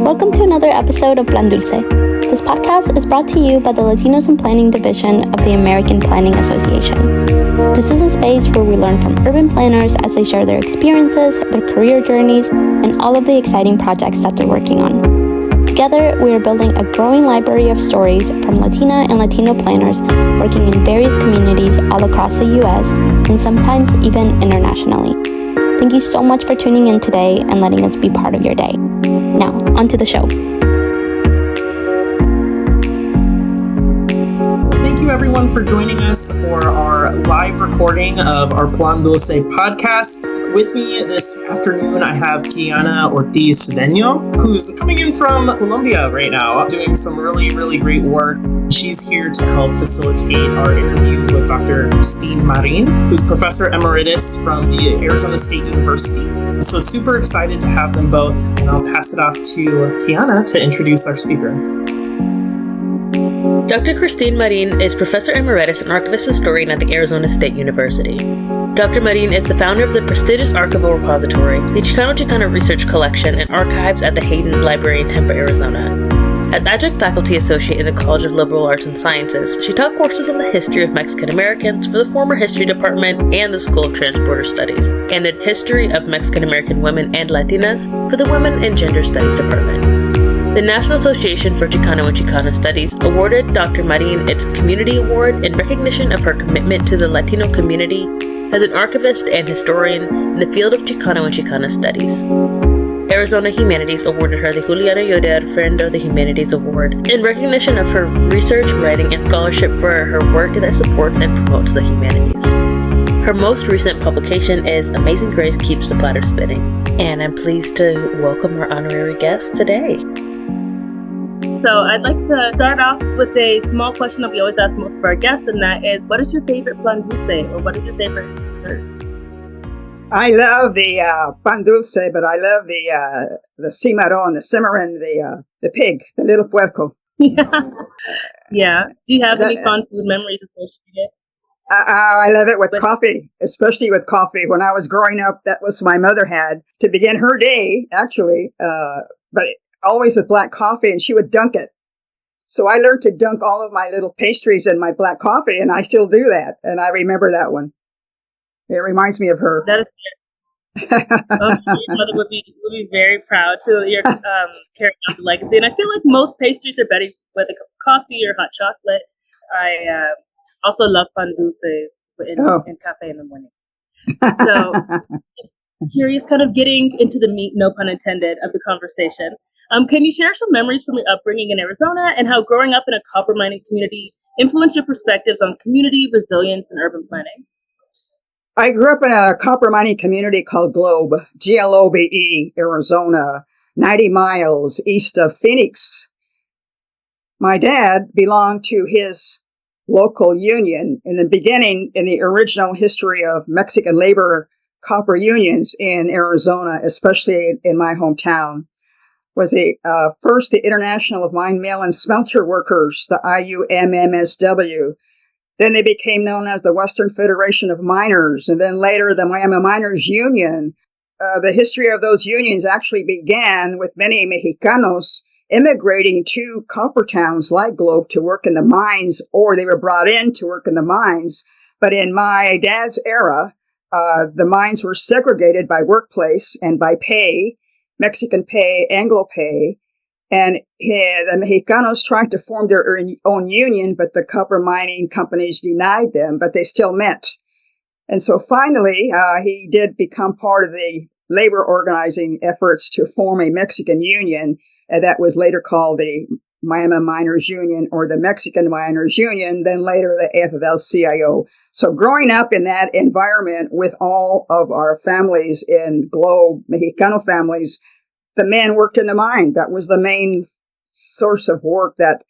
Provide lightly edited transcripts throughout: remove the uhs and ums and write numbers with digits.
Welcome to another episode of Plan Dulce. This podcast is brought to you by the Latinos in Planning Division of the American Planning Association. This is a space where we learn from urban planners as they share their experiences, their career journeys, and all of the exciting projects that they're working on. Together, we are building a growing library of stories from Latina and Latino planners working in various communities all across the U.S. and sometimes even internationally. Thank you so much for tuning in today and letting us be part of your day. Now, on to the show. Thank you everyone for joining us for our live recording of our Plan Dulce podcast. With me this afternoon, I have Keyanna Ortiz-Cedeño, who's coming in from Colombia right now, doing some really, really great work. She's here to help facilitate our interview with Dr. Christine Marin, who's Professor Emeritus from the Arizona State University. So super excited to have them both, and I'll pass it off to Keyanna to introduce our speaker. Dr. Christine Marin is Professor Emeritus and Archivist-Historian at the Arizona State University. Dr. Marin is the founder of the prestigious archival repository, the Chicano and Chicana Research Collection, and archives at the Hayden Library in Tempe, Arizona. As Adjunct Faculty Associate in the College of Liberal Arts and Sciences, she taught courses on the history of Mexican Americans for the former History Department and the School of Transborder Studies, and the history of Mexican American women and Latinas for the Women and Gender Studies Department. The National Association for Chicano and Chicana Studies awarded Dr. Marin its Community Award in recognition of her commitment to the Latino community as an archivist and historian in the field of Chicano and Chicana Studies. Arizona Humanities awarded her the Juliana Yoder Friend of the Humanities Award in recognition of her research, writing, and scholarship for her work that supports and promotes the humanities. Her most recent publication is Amazing Grace Keeps the Platters Spinning, and I'm pleased to welcome our honorary guest today. So I'd like to start off with a small question that we always ask most of our guests, and that is, what is your favorite plan dulce, or what is your favorite dessert? I love the pan dulce, but I love the cimarron, the cimarron, the pig, the little puerco. Yeah. Do you have any fun food memories associated? I love it with coffee, especially with coffee. When I was growing up, that was my mother had to begin her day, actually, but always with black coffee, and she would dunk it. So I learned to dunk all of my little pastries in my black coffee, and I still do that. And I remember that one. It reminds me of her. That is good. Your mother would be very proud to your carrying on the legacy. And I feel like most pastries are better with a cup of coffee or hot chocolate. I also love pan dulces in cafe in the morning. So curious, kind of getting into the meat, no pun intended, of the conversation. Can you share some memories from your upbringing in Arizona and how growing up in a copper mining community influenced your perspectives on community, resilience, and urban planning? I grew up in a copper mining community called Globe, Globe, Arizona, 90 miles east of Phoenix. My dad belonged to his local union in the beginning, in the original history of Mexican labor copper unions in Arizona, especially in my hometown, was first the International of Mine, Mill, and Smelter Workers, the IUMMSW. Then they became known as the Western Federation of Miners, and then later the Miami Miners Union. The history of those unions actually began with many Mexicanos immigrating to copper towns like Globe to work in the mines, or they were brought in to work in the mines. But in my dad's era, the mines were segregated by workplace and by pay, Mexican pay, Anglo pay, and the Mexicanos tried to form their own union, but the copper mining companies denied them, but they still met. And so finally, he did become part of the labor organizing efforts to form a Mexican union, and that was later called the Miami Miners Union or the Mexican Miners Union, then later the AFL-CIO. So growing up in that environment with all of our families in Globe, Mexicano families, the men worked in the mine. That was the main source of work that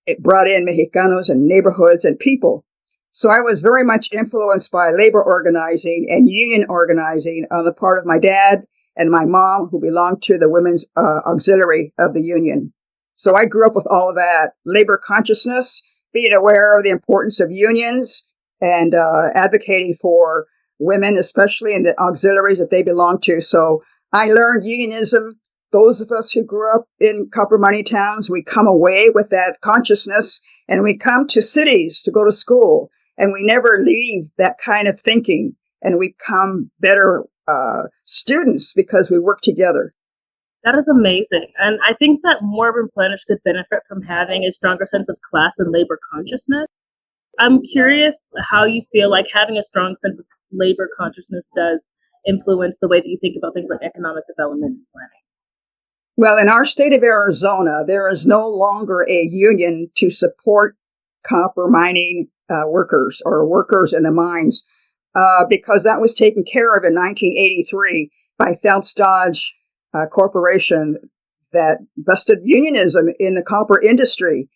it brought in Mexicanos and neighborhoods and people. So I was very much influenced by labor organizing and union organizing on the part of my dad and my mom, who belonged to the Women's Auxiliary of the union. So I grew up with all of that, labor consciousness, being aware of the importance of unions, and advocating for women, especially in the auxiliaries that they belong to. So I learned unionism those of us who grew up in copper mining towns, we come away with that consciousness and we come to cities to go to school, and we never leave that kind of thinking, and we become better students because we work together. That is amazing. And I think that more urban planners could benefit from having a stronger sense of class and labor consciousness. I'm curious how you feel like having a strong sense of labor consciousness does influence the way that you think about things like economic development and planning. Well, in our state of Arizona, there is no longer a union to support copper mining workers or workers in the mines because that was taken care of in 1983 by Phelps Dodge Corporation that busted unionism in the copper industry.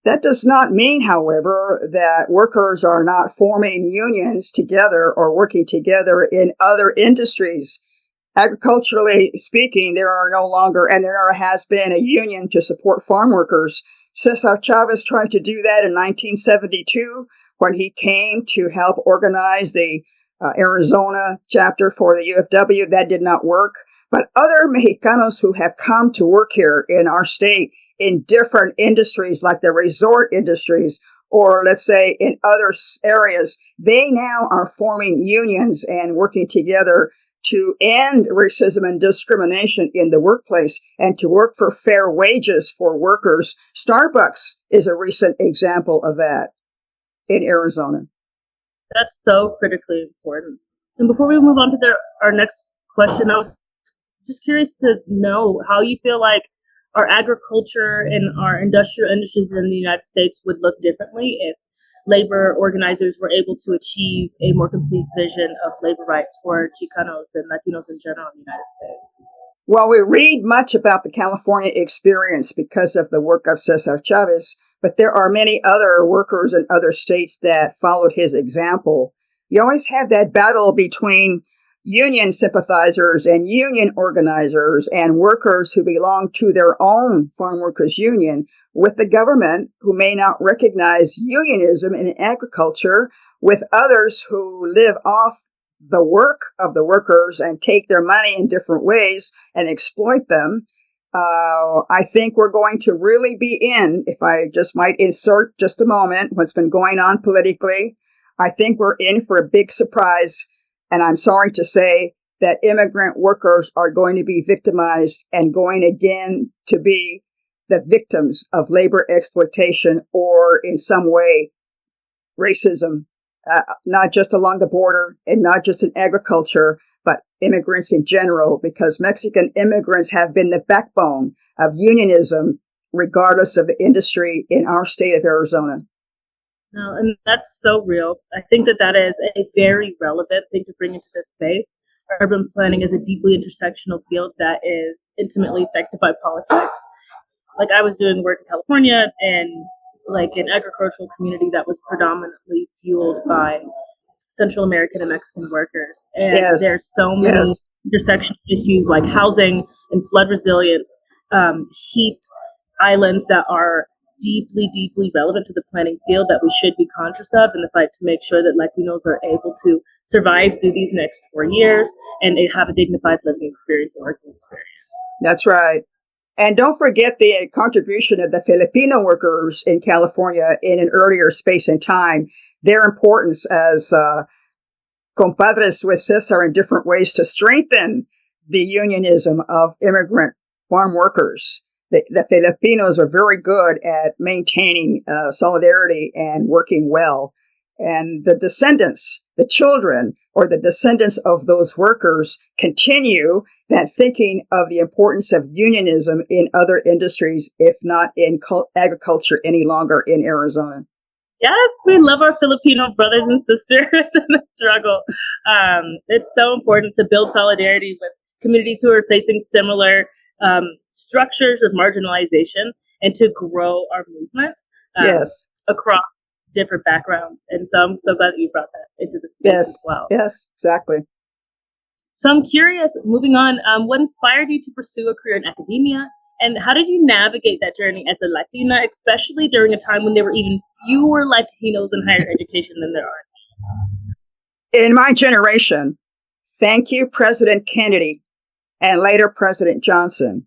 That does not mean, however, that workers are not forming unions together or working together in other industries. Agriculturally speaking, there are no longer, and there has been, a union to support farm workers. Cesar Chavez tried to do that in 1972 when he came to help organize the Arizona chapter for the UFW. That did not work. But other Mexicanos who have come to work here in our state in different industries, like the resort industries, or let's say in other areas, they now are forming unions and working together to end racism and discrimination in the workplace and to work for fair wages for workers. Starbucks is a recent example of that in Arizona. That's so critically important. And before we move on to our next question, I was just curious to know how you feel like our agriculture and our industrial industries in the United States would look differently if labor organizers were able to achieve a more complete vision of labor rights for Chicanos and Latinos in general in the United States. Well, we read much about the California experience because of the work of Cesar Chavez, but there are many other workers in other states that followed his example. You always have that battle between union sympathizers and union organizers and workers who belong to their own farm workers union with the government who may not recognize unionism in agriculture, with others who live off the work of the workers and take their money in different ways and exploit them. I think we're going to really be in, if I just might insert just a moment, what's been going on politically. I think we're in for a big surprise. And I'm sorry to say that immigrant workers are going to be victimized and going again to be the victims of labor exploitation or in some way racism, not just along the border and not just in agriculture, but immigrants in general, because Mexican immigrants have been the backbone of unionism, regardless of the industry in our state of Arizona. No, and that's so real. I think that is a very relevant thing to bring into this space. Urban planning is a deeply intersectional field that is intimately affected by politics. Like, I was doing work in California and like an agricultural community that was predominantly fueled by Central American and Mexican workers. And there's so many intersectional issues like housing and flood resilience, heat islands that are deeply, deeply relevant to the planning field that we should be conscious of in the fight to make sure that Latinos are able to survive through these next 4 years and they have a dignified living experience and working experience. That's right. And don't forget the contribution of the Filipino workers in California in an earlier space and time, their importance as compadres with Cesar in different ways to strengthen the unionism of immigrant farm workers. The Filipinos are very good at maintaining solidarity and working well. And the descendants, the children, or the descendants of those workers continue that thinking of the importance of unionism in other industries, if not in agriculture any longer in Arizona. Yes, we love our Filipino brothers and sisters in the struggle. It's so important to build solidarity with communities who are facing similar structures of marginalization and to grow our movements across different backgrounds. And so I'm so glad that you brought that into the space as well. Yes, exactly. So I'm curious, moving on, what inspired you to pursue a career in academia? And how did you navigate that journey as a Latina, especially during a time when there were even fewer Latinos in higher education than there are? In my generation, thank you, President Kennedy, and later President Johnson,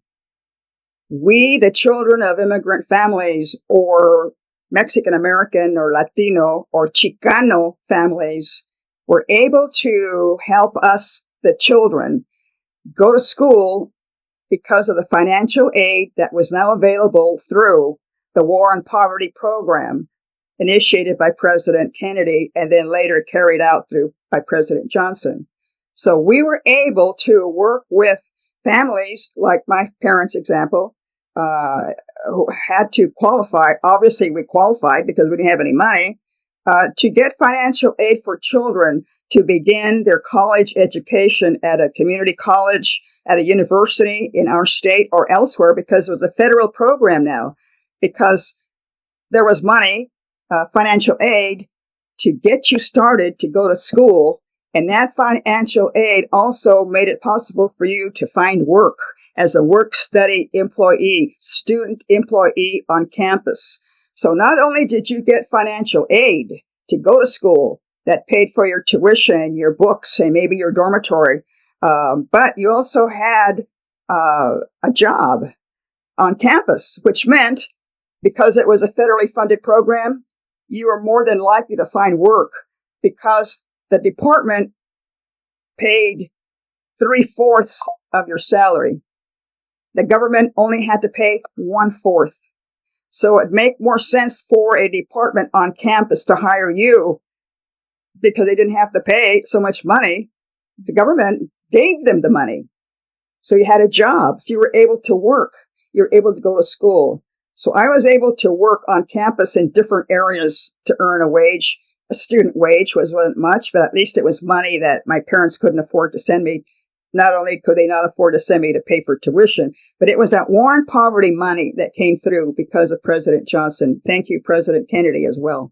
we, the children of immigrant families or Mexican American or Latino or Chicano families, were able to help us, the children, go to school because of the financial aid that was now available through the War on Poverty program initiated by President Kennedy and then later carried out by President Johnson. So we were able to work with families, like my parents' example, who had to qualify. Obviously, we qualified because we didn't have any money, to get financial aid for children to begin their college education at a community college, at a university in our state or elsewhere, because it was a federal program now, because there was money, financial aid to get you started to go to school. And that financial aid also made it possible for you to find work as a work-study employee, student employee on campus. So not only did you get financial aid to go to school that paid for your tuition, your books, and maybe your dormitory, but you also had a job on campus, which meant, because it was a federally funded program, you were more than likely to find work because the department paid 3/4 of your salary. The government only had to pay 1/4. So it'd make more sense for a department on campus to hire you because they didn't have to pay so much money. The government gave them the money. So you had a job. So you were able to work. You were able to go to school. So I was able to work on campus in different areas to earn a wage. A student wage wasn't much, but at least it was money that my parents couldn't afford to send me. Not only could they not afford to send me to pay for tuition, but it was that war on poverty money that came through because of President Johnson. Thank you, President Kennedy, as well.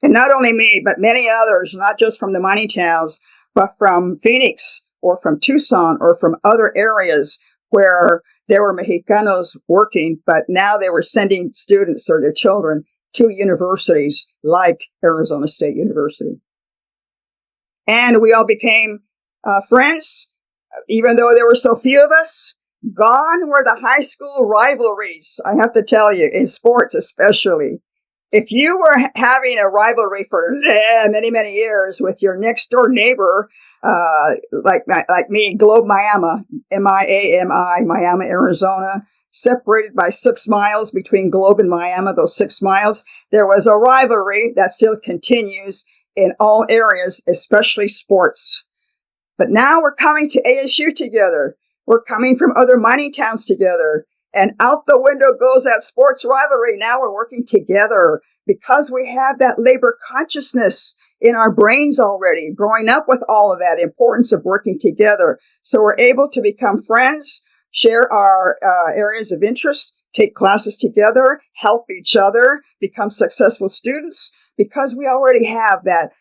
And not only me, but many others, not just from the mining towns, but from Phoenix or from Tucson or from other areas where there were Mexicanos working, but now they were sending students or their children to universities like Arizona State University. And we all became friends, even though there were so few of us. Gone were the high school rivalries, I have to tell you, in sports especially. If you were having a rivalry for many, many years with your next door neighbor, like me, Globe, Miami, M-I-A-M-I, Miami, Arizona, separated by 6 miles between Globe and Miami, those 6 miles, there was a rivalry that still continues in all areas, especially sports. But now we're coming to ASU together. We're coming from other mining towns together. And out the window goes that sports rivalry. Now we're working together because we have that labor consciousness in our brains already, growing up with all of that importance of working together. So we're able to become friends, share our areas of interest, take classes together, help each other, become successful students, because we already have that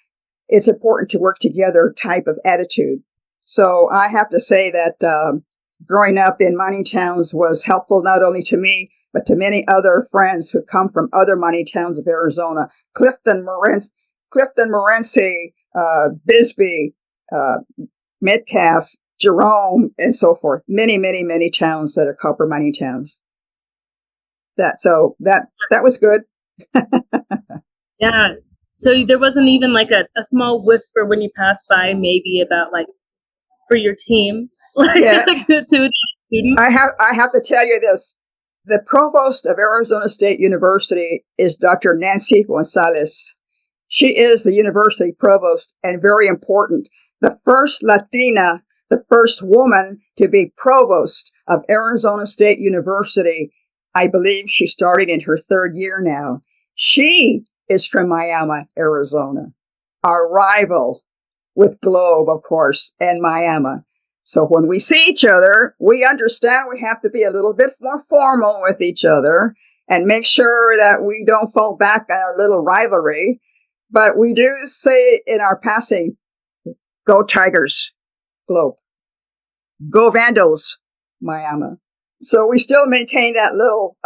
it's important to work together type of attitude. So I have to say that growing up in mining towns was helpful not only to me, but to many other friends who come from other mining towns of Arizona. Clifton, Morenci, Bisbee, Metcalf, Jerome, and so forth. Many, many, many towns that are copper mining towns. That was good. Yeah. So there wasn't even like a small whisper when you passed by, maybe about like for your team, like Yeah. to students. I have to tell you this. The provost of Arizona State University is Dr. Nancy Gonzalez. She is the university provost and very important. The first Latina, the first woman to be provost of Arizona State University. I believe she started in her 3rd year now. She is from Miami, Arizona, our rival with Globe, of course, and Miami. So when we see each other, we understand we have to be a little bit more formal with each other and make sure that we don't fall back on our little rivalry. But we do say in our passing, go Tigers, Globe. Go Vandals, Miami. So we still maintain that little,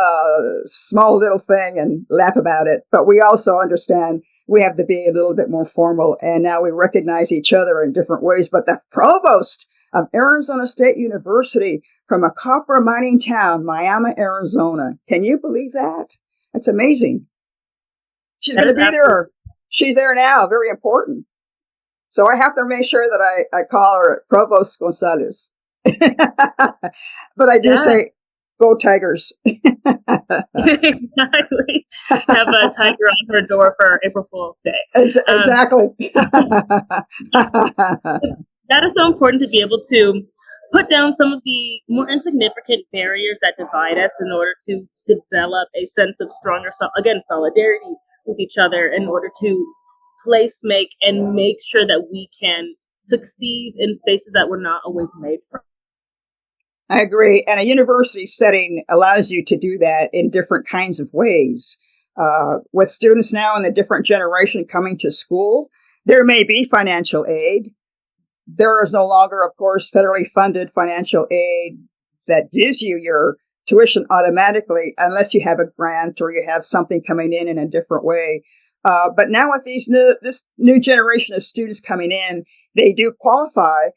small little thing and laugh about it. But we also understand we have to be a little bit more formal. And now we recognize each other in different ways. But the provost of Arizona State University from a copper mining town, Miami, Arizona. Can you believe that? That's amazing. She's going to be there. She's there now. Very important. So I have to make sure that I call her Provost Gonzalez. But I do say, go Tigers. Exactly. Have a tiger on her door for April Fool's Day. Exactly. That is so important to be able to put down some of the more insignificant barriers that divide us in order to develop a sense of stronger, solidarity with each other in order to make and make sure that we can succeed in spaces that we're not always made for. I agree. And a university setting allows you to do that in different kinds of ways. With students now in the different generation coming to school, there may be financial aid. There is no longer, of course, federally funded financial aid that gives you your tuition automatically unless you have a grant or you have something coming in a different way. But now with this new generation of students coming in, they do qualify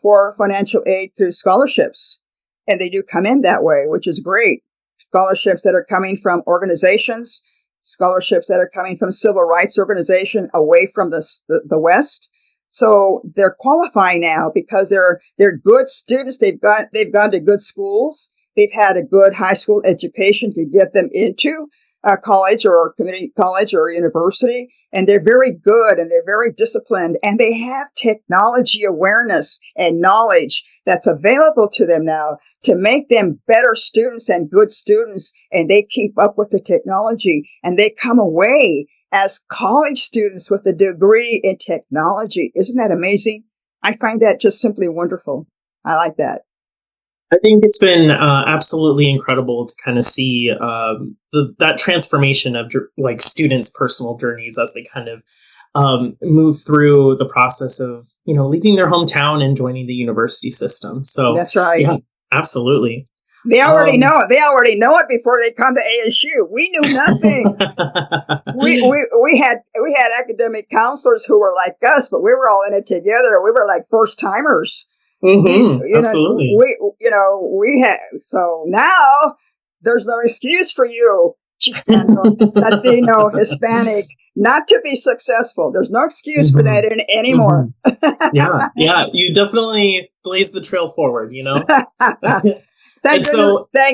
for financial aid through scholarships. And they do come in that way, which is great. Scholarships that are coming from organizations, scholarships that are coming from civil rights organizations away from the West. So they're qualifying now because they're good students. They've gone to good schools. They've had a good high school education to get them into college or community college or university, and they're very good and they're very disciplined, and they have technology awareness and knowledge that's available to them now to make them better students and good students, and they keep up with the technology, and they come away as college students with a degree in technology. Isn't that amazing? I find that just simply wonderful. I like that. I think it's been absolutely incredible to kind of see that transformation of like students' personal journeys as they kind of move through the process of, leaving their hometown and joining the university system. So that's right. Yeah, absolutely. They already know it. They already know it before they come to ASU. We knew nothing. we had academic counselors who were like us, but we were all in it together. We were like first timers. Mm-hmm. Absolutely. We had, so now there's no excuse for you, Chicano, Latino, Hispanic, not to be successful. There's no excuse for that anymore. Yeah. You definitely blaze the trail forward, Thank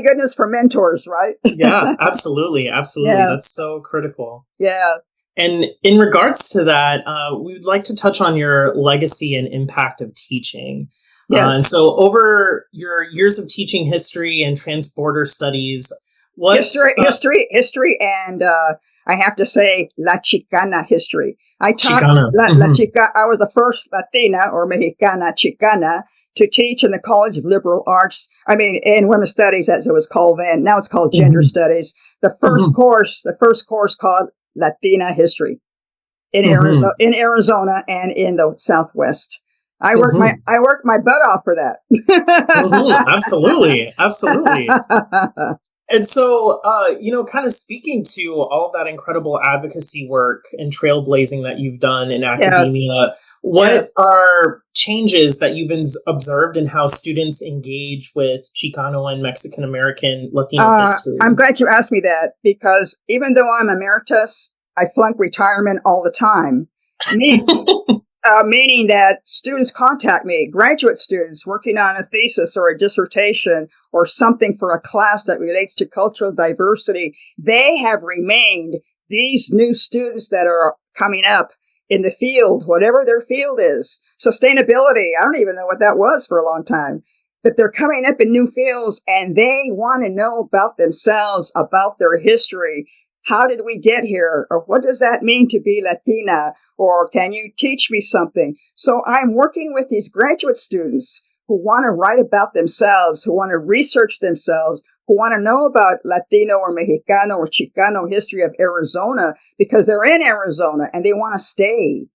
goodness for mentors, right? Yeah, absolutely. Yeah. That's so critical. Yeah. And in regards to that, we would like to touch on your legacy and impact of teaching. Yes. And so over your years of teaching history and transborder studies, history, and I have to say La Chicana history. I taught La Chicana. I was the first Latina or Mexicana Chicana to teach in the College of Liberal Arts. In Women's Studies, as it was called then. Now it's called Gender Studies. The first course called Latina history in Arizona and in the Southwest. I worked my butt off for that. Absolutely. And so, kind of speaking to all of that incredible advocacy work and trailblazing that you've done in academia, what are changes that you've observed in how students engage with Chicano and Mexican American Latino history? I'm glad you asked me that, because even though I'm emeritus, I flunk retirement all the time. Meaning that students contact me, graduate students working on a thesis or a dissertation or something for a class that relates to cultural diversity. They have remained these new students that are coming up in the field, whatever their field is. Sustainability, I don't even know what that was for a long time. But they're coming up in new fields and they want to know about themselves, about their history. How did we get here? Or what does that mean to be Latina? Or can you teach me something? So I'm working with these graduate students who want to write about themselves, who want to research themselves, who want to know about Latino or Mexicano or Chicano history of Arizona, because they're in Arizona and they want to stay.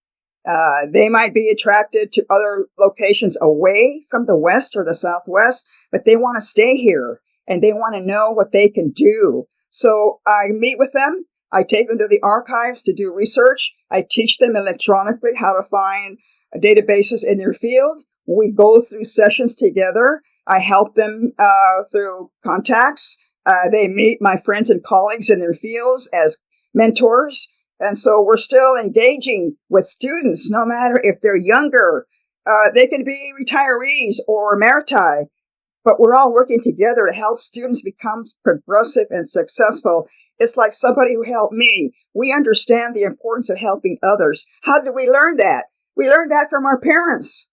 They might be attracted to other locations away from the West or the Southwest, but they want to stay here and they want to know what they can do. So I meet with them. I take them to the archives to do research. I teach them electronically how to find databases in their field. We go through sessions together, I help them through contacts. They meet my friends and colleagues in their fields as mentors. And so we're still engaging with students, no matter if they're younger. They can be retirees or emeriti, but we're all working together to help students become progressive and successful. It's like somebody who helped me. We understand the importance of helping others. How did we learn that? We learned that from our parents.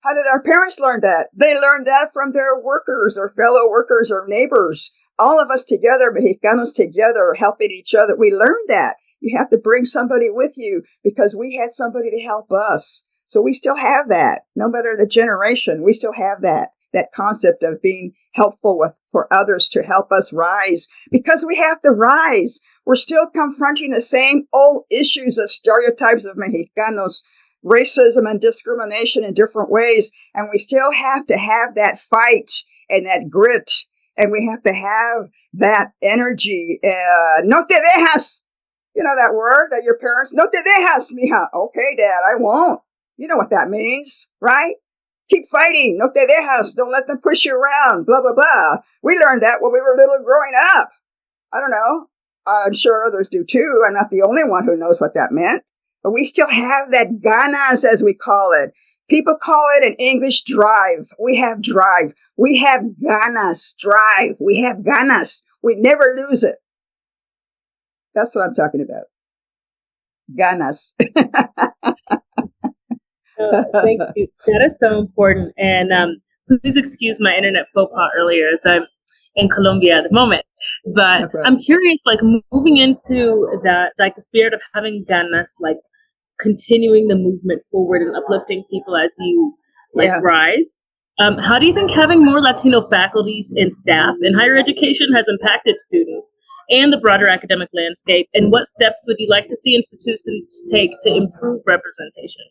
How did our parents learn that? They learned that from their workers or fellow workers or neighbors. All of us together, Mexicanos together, helping each other. We learned that. You have to bring somebody with you because we had somebody to help us. So we still have that. No matter the generation, we still have that concept of being helpful for others to help us rise. Because we have to rise. We're still confronting the same old issues of stereotypes of Mexicanos, racism and discrimination in different ways. And we still have to have that fight and that grit. And we have to have that energy. No te dejas. You know that word that your parents, no te dejas, mija. Okay, Dad, I won't. You know what that means, right? Keep fighting. No te dejas. Don't let them push you around. Blah, blah, blah. We learned that when we were little growing up. I don't know. I'm sure others do too. I'm not the only one who knows what that meant. But we still have that ganas, as we call it. People call it in English drive. We have drive. We have ganas, drive. We have ganas. We never lose it. That's what I'm talking about. Ganas. Thank you. That is so important. And please excuse my internet faux pas earlier as I'm in Colombia at the moment. But I'm curious, like moving into that, like the spirit of having ganas, like continuing the movement forward and uplifting people as you rise. How do you think having more Latino faculties and staff in higher education has impacted students and the broader academic landscape? And what steps would you like to see institutions take to improve representation?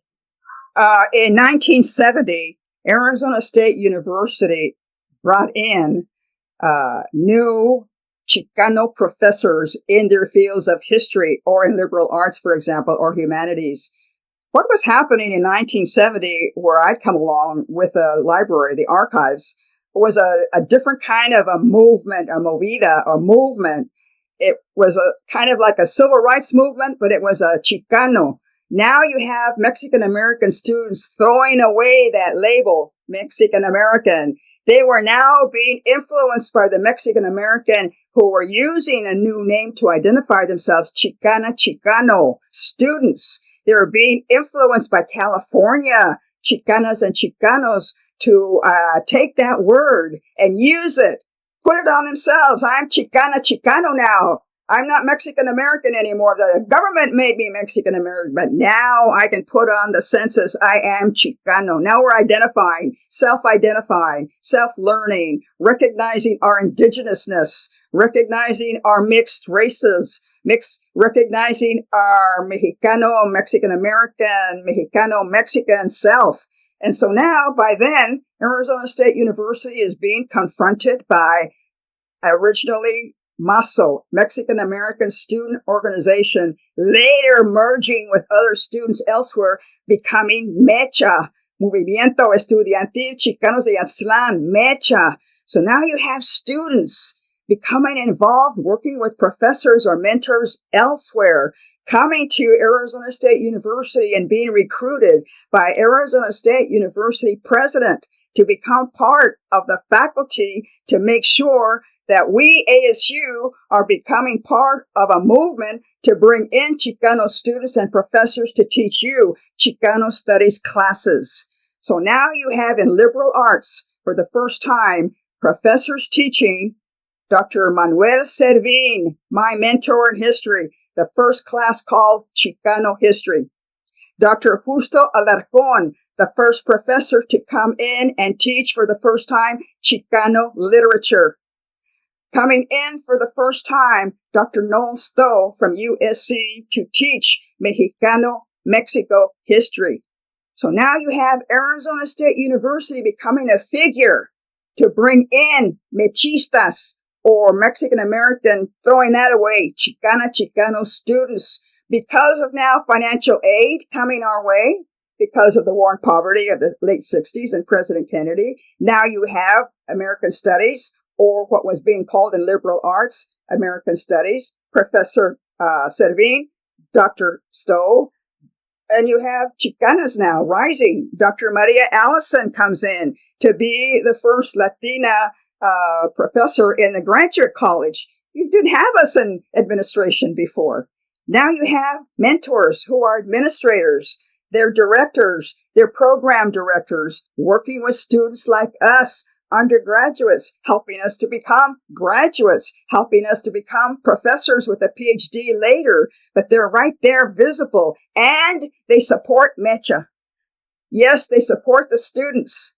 In 1970, Arizona State University brought in new Chicano professors in their fields of history or in liberal arts, for example, or humanities. What was happening in 1970, where I'd come along with a library, the archives, was a different kind of a movement, a movida, a movement. It was a kind of like a civil rights movement, but it was a Chicano. Now you have Mexican-American students throwing away that label, Mexican-American. They were now being influenced by the Mexican-American who were using a new name to identify themselves, Chicana, Chicano students. They were being influenced by California, Chicanas and Chicanos, to take that word and use it, put it on themselves. I'm Chicana, Chicano now. I'm not Mexican-American anymore. The government made me Mexican-American, but now I can put on the census, I am Chicano. Now we're identifying, self-identifying, self-learning, recognizing our indigenousness, recognizing our mixed races, recognizing our Mexicano, Mexican-American, Mexicano-Mexican self. And so now, by then, Arizona State University is being confronted by originally MASO, Mexican-American Student Organization, later merging with other students elsewhere, becoming MECHA, Movimiento Estudiantil Chicanos de Aztlán, MECHA. So now you have students becoming involved, working with professors or mentors elsewhere, coming to Arizona State University and being recruited by Arizona State University president to become part of the faculty to make sure that we, ASU, are becoming part of a movement to bring in Chicano students and professors to teach you Chicano studies classes. So now you have in liberal arts, for the first time, professors teaching Dr. Manuel Servin, my mentor in history, the first class called Chicano History. Dr. Justo Alarcón, the first professor to come in and teach for the first time Chicano literature. Coming in for the first time, Dr. Noel Stowe from USC to teach Mexicano Mexico history. So now you have Arizona State University becoming a figure to bring in mechistas or Mexican-American, throwing that away, Chicana, Chicano students. Because of now financial aid coming our way, because of the war and poverty of the late 60s and President Kennedy. Now you have American Studies, or what was being called in liberal arts, American Studies, Professor Servin, Dr. Stowe, and you have Chicanas now rising. Dr. Maria Allison comes in to be the first Latina professor in the graduate college. You didn't have us in administration before. Now you have mentors who are administrators. They're directors, they're program directors, working with students like us, undergraduates, helping us to become graduates, helping us to become professors with a PhD later. But they're right there visible, and they support Mecha. Yes, they support the students.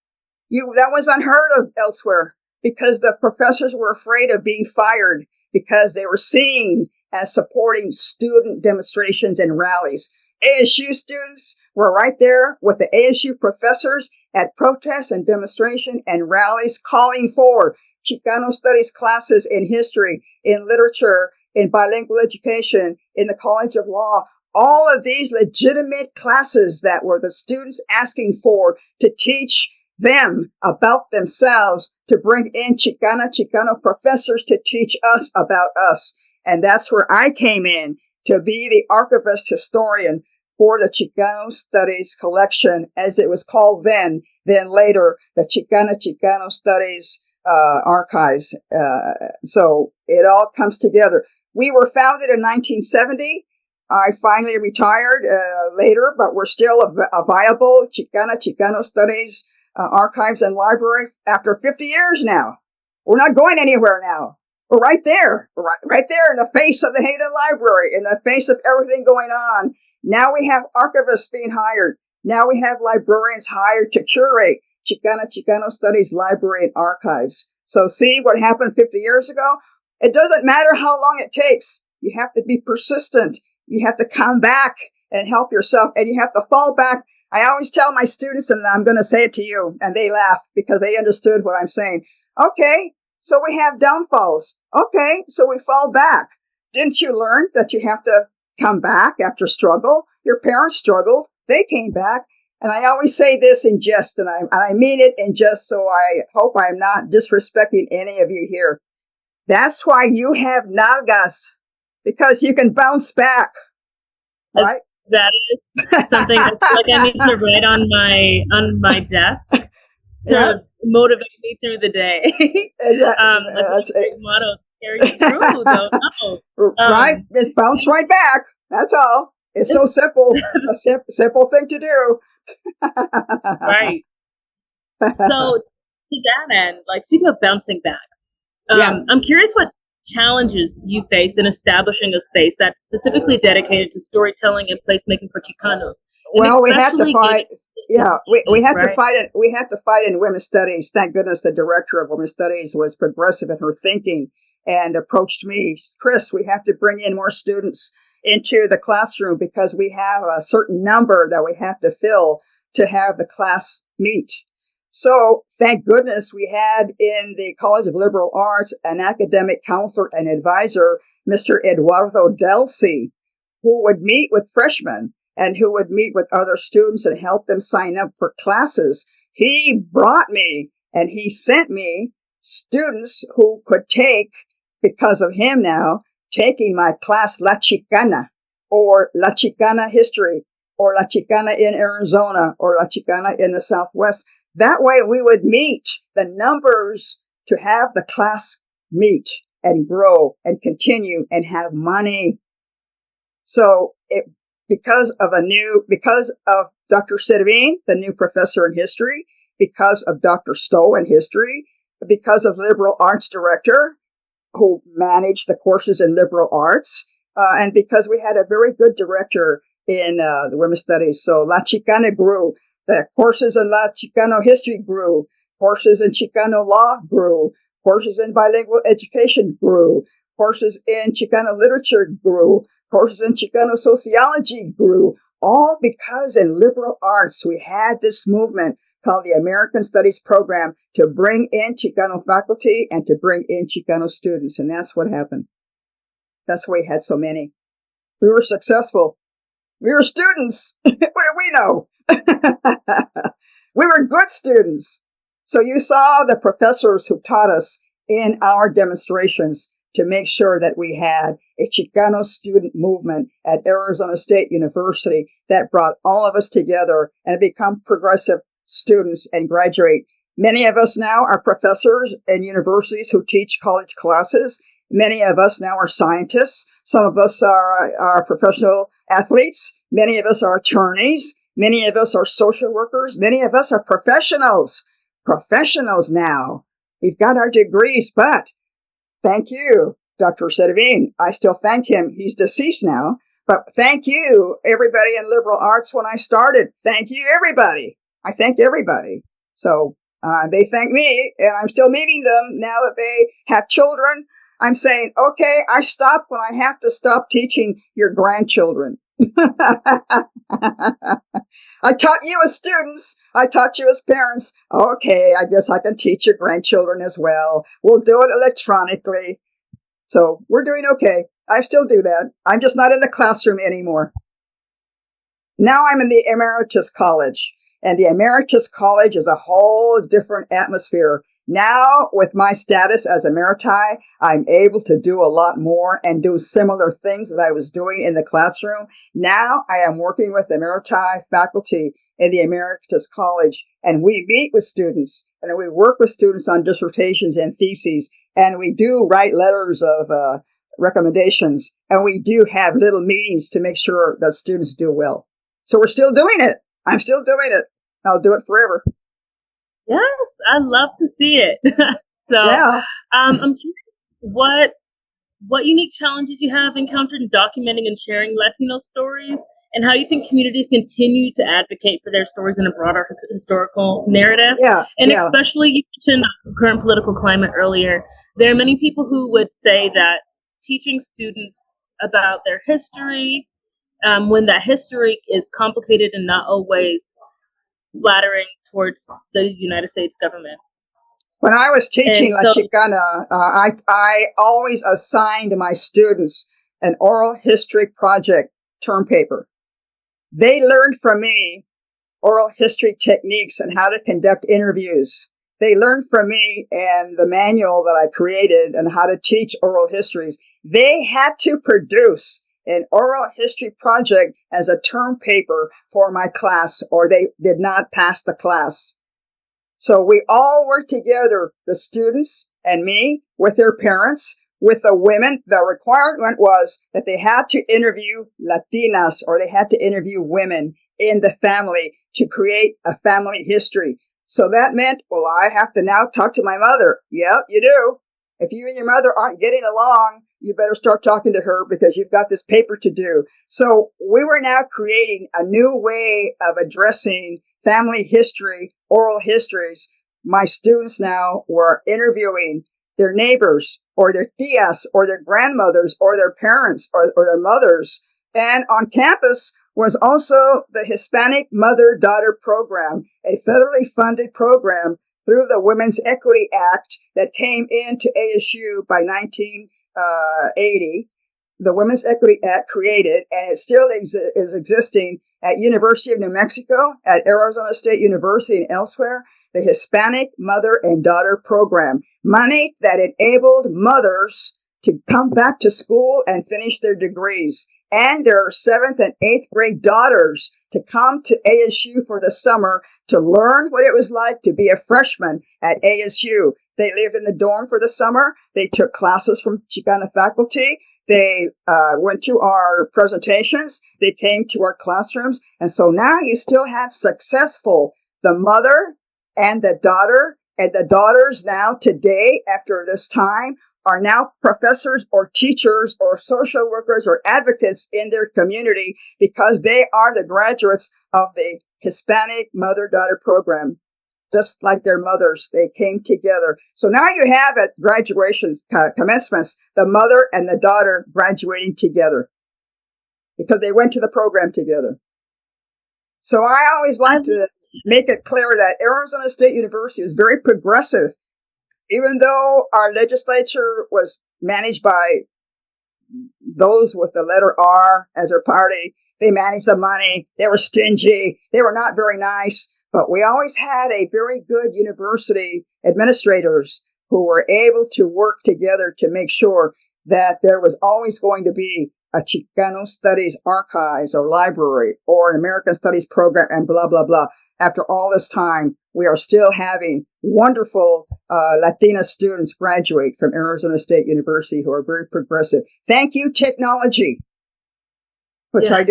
That was unheard of elsewhere, because the professors were afraid of being fired because they were seen as supporting student demonstrations and rallies. ASU students were right there with the ASU professors at protests and demonstration and rallies calling for Chicano studies classes in history, in literature, in bilingual education, in the College of Law. All of these legitimate classes that were the students asking for to teach them about themselves, to bring in Chicana, Chicano professors to teach us about us. And that's where I came in to be the archivist historian for the Chicano Studies collection, as it was called then later, the Chicana Chicano Studies archives. So it all comes together. We were founded in 1970. I finally retired later, but we're still a viable Chicana Chicano Studies archives and library after 50 years now. We're not going anywhere now. We're right there, right there in the face of the Hayden Library, in the face of everything going on. Now we have archivists being hired. Now we have librarians hired to curate Chicana Chicano Studies library and archives. So see what happened 50 years ago? It doesn't matter how long it takes. You have to be persistent. You have to come back and help yourself, and you have to fall back. I always tell my students, and I'm going to say it to you, and they laugh because they understood what I'm saying. Okay, so we have downfalls. Okay, so we fall back. Didn't you learn that you have to come back after struggle? Your parents struggled. They came back. And I always say this in jest, and I mean it in jest, so I hope I'm not disrespecting any of you here. That's why you have nalgas, because you can bounce back, right? That is something I feel like I need to write on my desk to motivate me through the day. That's a motto: carry you through. Don't know. Right? Just bounce right back. That's all. It's so simple. A simple thing to do. Right. So to that end, like speaking of bouncing back, I'm curious what challenges you faced in establishing a space that's specifically dedicated to storytelling and placemaking for Chicanos. Well, we have to fight. Yeah, we have to fight it. We have to fight in women's studies. Thank goodness the director of women's studies was progressive in her thinking and approached me. Chris, we have to bring in more students into the classroom because we have a certain number that we have to fill to have the class meet. So thank goodness we had in the College of Liberal Arts an academic counselor and advisor, Mr. Eduardo Delcy, who would meet with freshmen and who would meet with other students and help them sign up for classes. He brought me and he sent me students who could take, because of him now, taking my class La Chicana or La Chicana History or La Chicana in Arizona or La Chicana in the Southwest. That way we would meet the numbers to have the class meet and grow and continue and have money. So because of Dr. Servin, the new professor in history, because of Dr. Stowe in history, because of liberal arts director who managed the courses in liberal arts, and because we had a very good director in the women's studies. So La Chicana grew. The courses in La Chicano history grew. Courses in Chicano law grew. Courses in bilingual education grew. Courses in Chicano literature grew. Courses in Chicano sociology grew. All because in liberal arts we had this movement called the American Studies Program to bring in Chicano faculty and to bring in Chicano students. And that's what happened. That's why we had so many. We were successful. We were students. What do we know? We were good students. So you saw the professors who taught us in our demonstrations to make sure that we had a Chicano student movement at Arizona State University that brought all of us together and become progressive students and graduate. Many of us now are professors in universities who teach college classes. Many of us now are scientists. Some of us are professional athletes. Many of us are attorneys. Many of us are social workers. Many of us are professionals. Professionals now. We've got our degrees, but thank you, Dr. Cedeño. I still thank him. He's deceased now. But thank you, everybody in liberal arts when I started. Thank you, everybody. I thank everybody. So they thank me, and I'm still meeting them now that they have children. I'm saying, okay, I stop when I have to stop teaching your grandchildren. I taught you as students. I taught you as parents. Okay, I guess I can teach your grandchildren as well. We'll do it electronically. So we're doing okay. I still do that. I'm just not in the classroom anymore. Now I'm in the Emeritus College. And the Emeritus College is a whole different atmosphere. Now, with my status as emeriti, I'm able to do a lot more and do similar things that I was doing in the classroom. Now, I am working with emeriti faculty in the Emeritus College, and we meet with students, and we work with students on dissertations and theses, and we do write letters of recommendations, and we do have little meetings to make sure that students do well. So we're still doing it. I'm still doing it. I'll do it forever. Yes, I love to see it. So, yeah. I'm curious what unique challenges you have encountered in documenting and sharing Latino stories, and how you think communities continue to advocate for their stories in a broader historical narrative. Yeah. And especially, you mentioned the current political climate earlier. There are many people who would say that teaching students about their history, when that history is complicated and not always flattering towards the United States government. When I was teaching La Chicana, I always assigned my students an oral history project term paper. They learned from me oral history techniques and how to conduct interviews. They learned from me and the manual that I created and how to teach oral histories. They had to produce an oral history project as a term paper for my class, or they did not pass the class. So we all worked together, the students and me, with their parents, with the women. The requirement was that they had to interview Latinas, or they had to interview women in the family to create a family history. So that meant, well, I have to now talk to my mother. Yep, you do. If you and your mother aren't getting along, you better start talking to her because you've got this paper to do. So we were now creating a new way of addressing family history, oral histories. My students now were interviewing their neighbors or their tias or their grandmothers or their parents or their mothers. And on campus was also the Hispanic Mother-Daughter Program, a federally funded program through the Women's Equity Act that came into ASU by 1980. The Women's Equity Act created, and it still is existing at University of New Mexico, at Arizona State University, and elsewhere, the Hispanic Mother and Daughter Program. Money that enabled mothers to come back to school and finish their degrees, and their 7th and 8th grade daughters to come to ASU for the summer to learn what it was like to be a freshman at ASU. They lived in the dorm for the summer. They took classes from Chicana faculty. They went to our presentations. They came to our classrooms. And so now you still have successful, the mother and the daughter, and the daughters now today, after this time, are now professors or teachers or social workers or advocates in their community because they are the graduates of the Hispanic Mother-Daughter Program. Just like their mothers, they came together. So now you have at graduations, commencements, the mother and the daughter graduating together because they went to the program together. So I always like to make it clear that Arizona State University is very progressive. Even though our legislature was managed by those with the letter R as their party, They managed the money. They were stingy. They were not very nice. But we always had a very good university administrators who were able to work together to make sure that there was always going to be a Chicano Studies archives or library or an American Studies program and blah, blah, blah. After all this time, we are still having wonderful Latina students graduate from Arizona State University who are very progressive. Thank you, technology, which Yes. I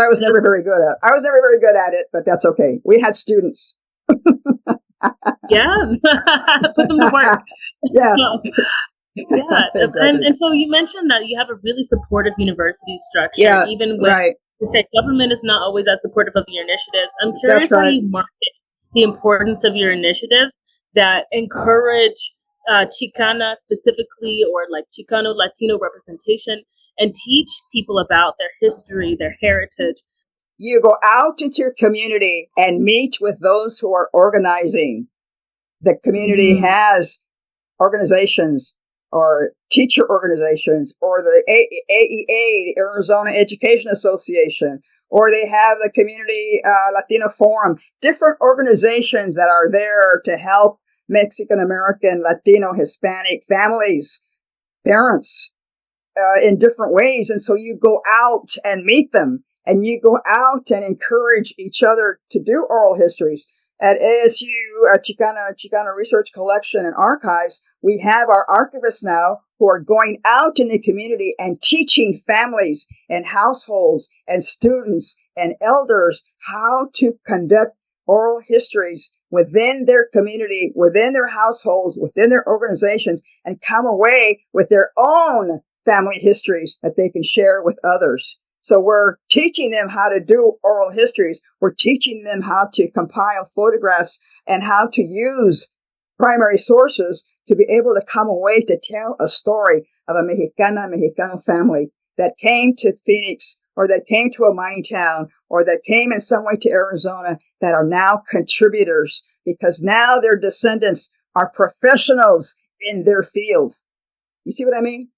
was never very good at. I was never very good at it, but that's okay. We had students. Yeah. Put them to work. Yeah. Yeah. Exactly. And so you mentioned that you have a really supportive university structure, Yeah, even with right. the state government is not always as supportive of your initiatives. I'm curious That's right. how you market the importance of your initiatives that encourage Chicana specifically, or like Chicano Latino representation, and teach people about their history, their heritage. You go out into your community and meet with those who are organizing. The community has organizations or teacher organizations or the AEA, the Arizona Education Association, or they have the Community Latino Forum, different organizations that are there to help Mexican American, Latino, Hispanic families, parents in different ways. And so you go out and meet them, and you go out and encourage each other to do oral histories. At ASU, Chicana and Chicano Research Collection and Archives, we have our archivists now who are going out in the community and teaching families and households and students and elders how to conduct oral histories within their community, within their households, within their organizations, and come away with their own family histories that they can share with others. So we're teaching them how to do oral histories. We're teaching them how to compile photographs and how to use primary sources to be able to come away to tell a story of a Mexicano family that came to Phoenix, or that came to a mining town, or that came in some way to Arizona, that are now contributors because now their descendants are professionals in their field. You see what I mean?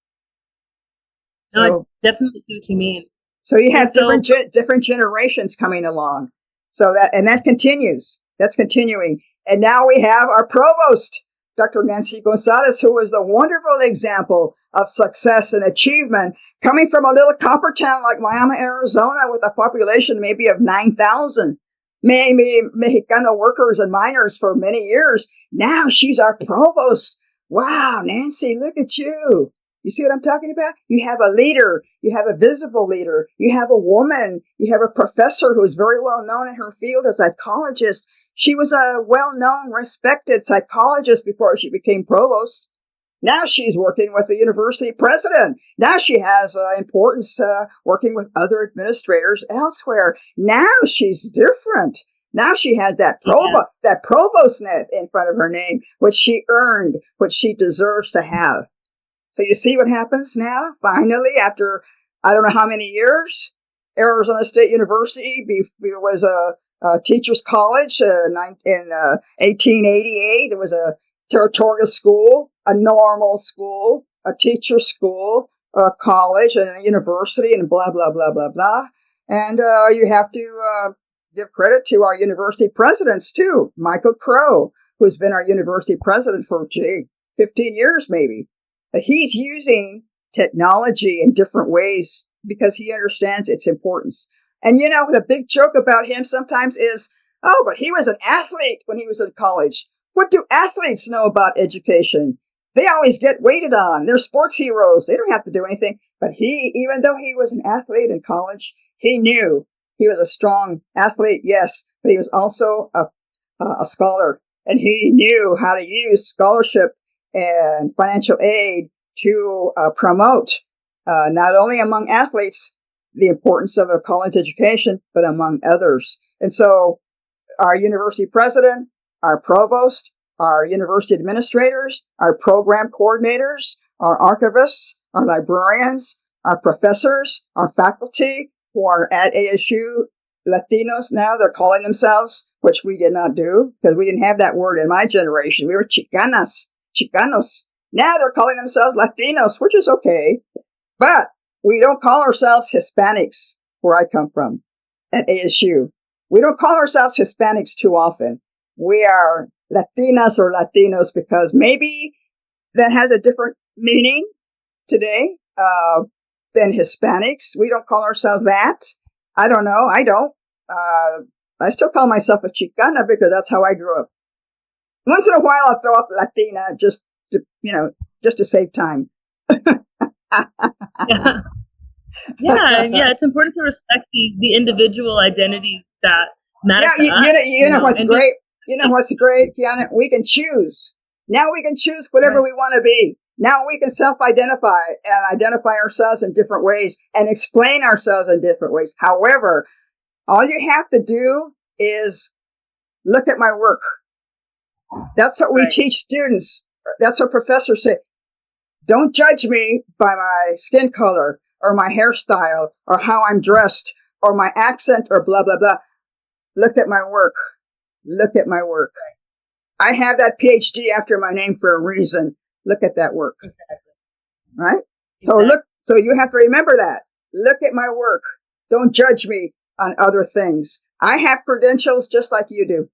No, So, I definitely see what you mean. So you have And different generations coming along. So that continues. That's continuing. And now we have our provost, Dr. Nancy Gonzalez, who is the wonderful example of success and achievement, coming from a little copper town like Miami, Arizona, with a population maybe of 9,000, maybe Mexicano workers and miners for many years. Now she's our provost. Wow, Nancy, look at you. You see what I'm talking about? You have a leader. You have a visible leader. You have a woman. You have a professor who is very well known in her field, a psychologist. She was a well-known, respected psychologist before she became provost. Now she's working with the university president. Now she has importance working with other administrators elsewhere. Now she's different. Now she has that provostness in front of her name, which she earned, which she deserves to have. So you see what happens now? Finally, after I don't know how many years, Arizona State University was a teacher's college in 1888. It was a territorial school, a normal school, a teacher school, a college, and a university, and blah, blah, blah, blah, blah. And you have to give credit to our university presidents, too. Michael Crow, who's been our university president for, 15 years maybe. But he's using technology in different ways because he understands its importance. And, you know, the big joke about him sometimes is, oh, but he was an athlete when he was in college. What do athletes know about education? They always get waited on. They're sports heroes. They don't have to do anything. But he, even though he was an athlete in college, he knew he was a strong athlete, yes, but he was also a scholar. And he knew how to use scholarship and financial aid to promote not only among athletes the importance of a college education, but among others. And so our university president, our provost, our university administrators, our program coordinators, our archivists, our librarians, our professors, our faculty who are at ASU, Latinos now, they're calling themselves, which we did not do because we didn't have that word in my generation. We were Chicanas. Chicanos. Now they're calling themselves Latinos, which is okay. But we don't call ourselves Hispanics. where I come from at ASU. We don't call ourselves Hispanics too often. We are Latinas or Latinos because maybe that has a different meaning today than Hispanics. We don't call ourselves that. I don't know. I don't. I still call myself a Chicana because that's how I grew up. Once in a while, I'll throw up Latina just to save time. Yeah. It's important to respect the individual identities that matter to us. You know what's great? You know what's great, Keyanna? We can choose. Now we can choose whatever we want to be. Now we can self-identify and identify ourselves in different ways and explain ourselves in different ways. However, all you have to do is look at my work. That's what we teach students. That's what professors say. Don't judge me by my skin color or my hairstyle or how I'm dressed or my accent or blah, blah, blah. Look at my work. Look at my work. I have that PhD after my name for a reason. Look at that work. Exactly. Right? So you have to remember that. Look at my work. Don't judge me on other things. I have credentials just like you do.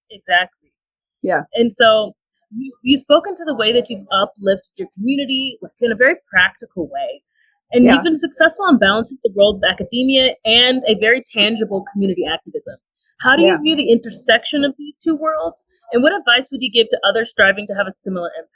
Exactly. Yeah. And so you've spoken to the way that you've uplifted your community in a very practical way. And you've been successful in balancing the roles of academia and a very tangible community activism. How do you view the intersection of these two worlds? And what advice would you give to others striving to have a similar impact?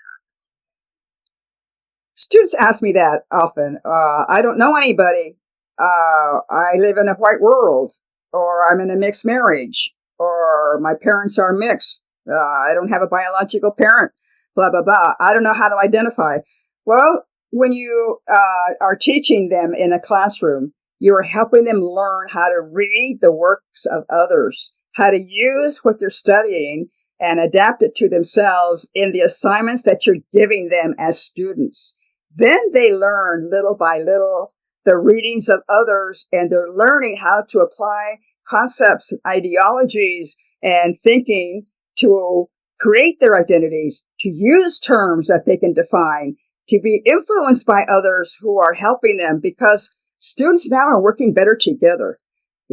Students ask me that often. I don't know anybody. I live in a white world, or I'm in a mixed marriage, or my parents are mixed. I don't have a biological parent, blah, blah, blah. I don't know how to identify. Well, when you are teaching them in a classroom, you're helping them learn how to read the works of others, how to use what they're studying and adapt it to themselves in the assignments that you're giving them as students. Then they learn little by little the readings of others, and they're learning how to apply concepts, ideologies, and thinking to create their identities, to use terms that they can define, to be influenced by others who are helping them, because students now are working better together.